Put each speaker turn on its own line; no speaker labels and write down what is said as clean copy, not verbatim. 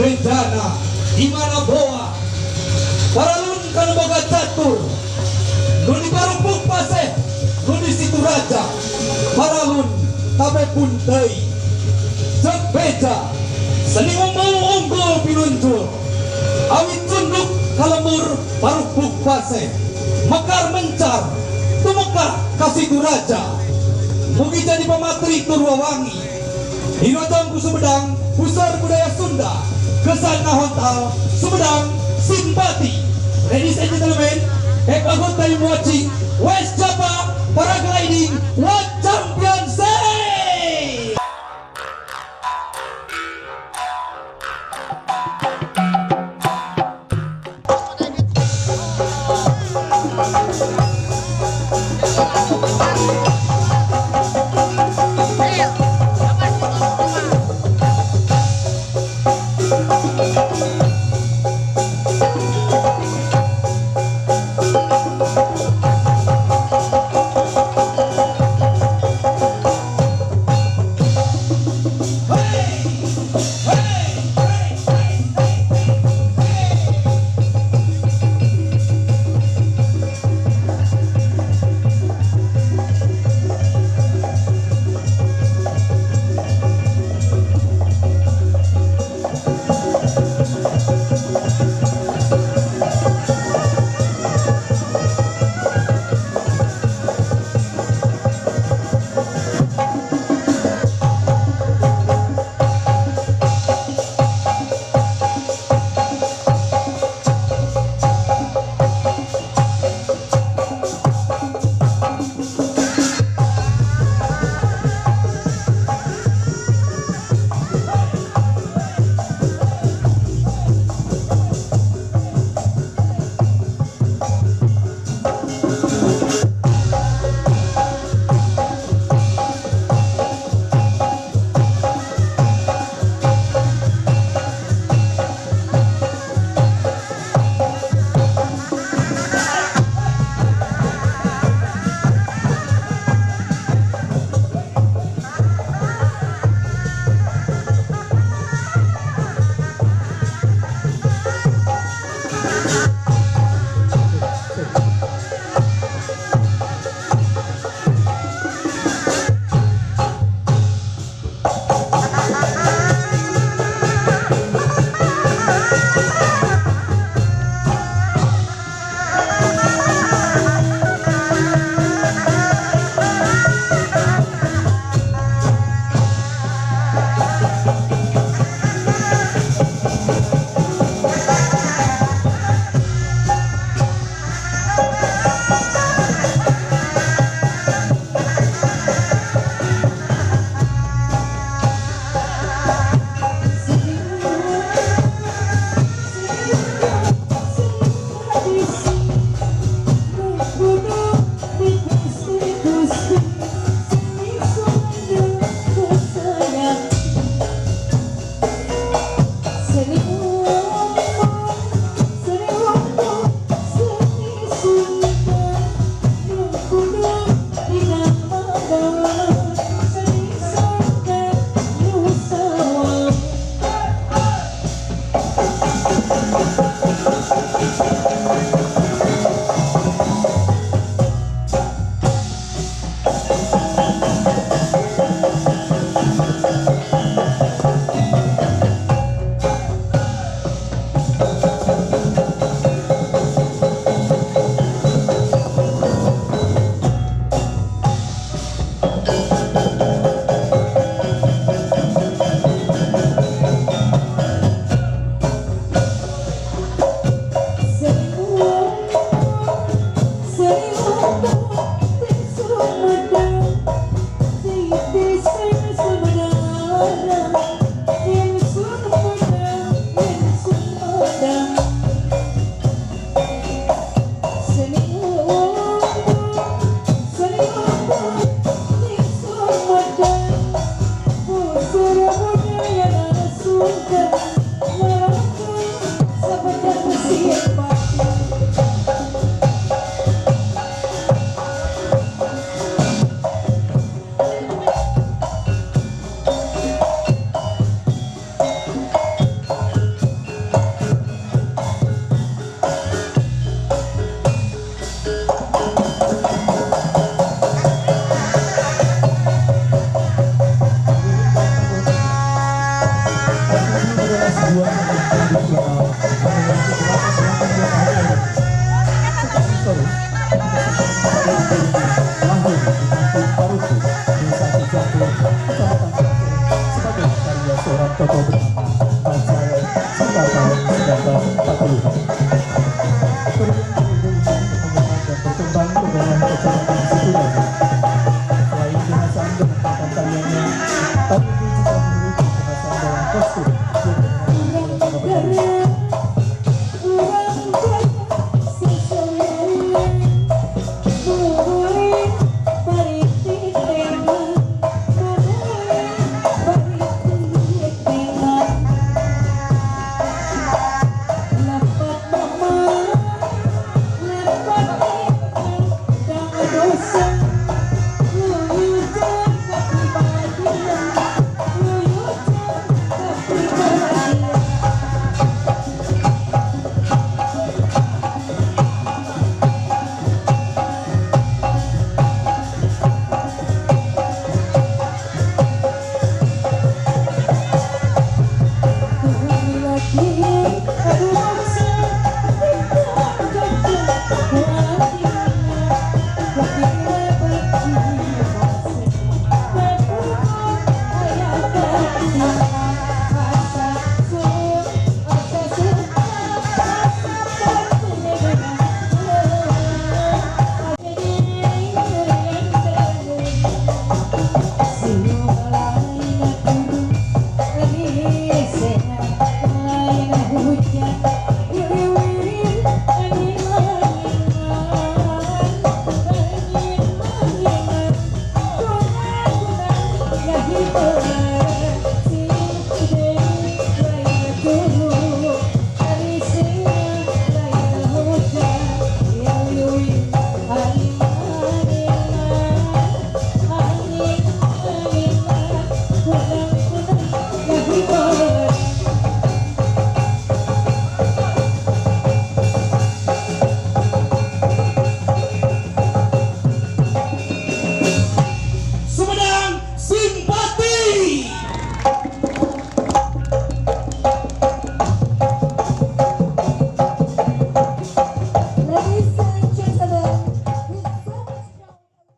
bencana di mana boa paralun kan boga catur nuni parupuk paseh nuni situ raja paralun tabe puntai cek beja seni mau unggul pinuncul awit tunduk kalemur parupuk paseh mekar mencar tumekar kasih tu raja mugi jadi pematri Turwawangi Hinotong Sumedang pusar budaya Sunda kesan Hontal Sumedang simpati. Ladies and gentlemen, have a good time watching West Java Paragliding World Championship.
tokoh bernama Pansel pada tahun 1940. Berkembang ke dalam kecamatan Situraja. Selain kemasan dengan tariannya, tari juga memiliki kemasan dalam kostum yang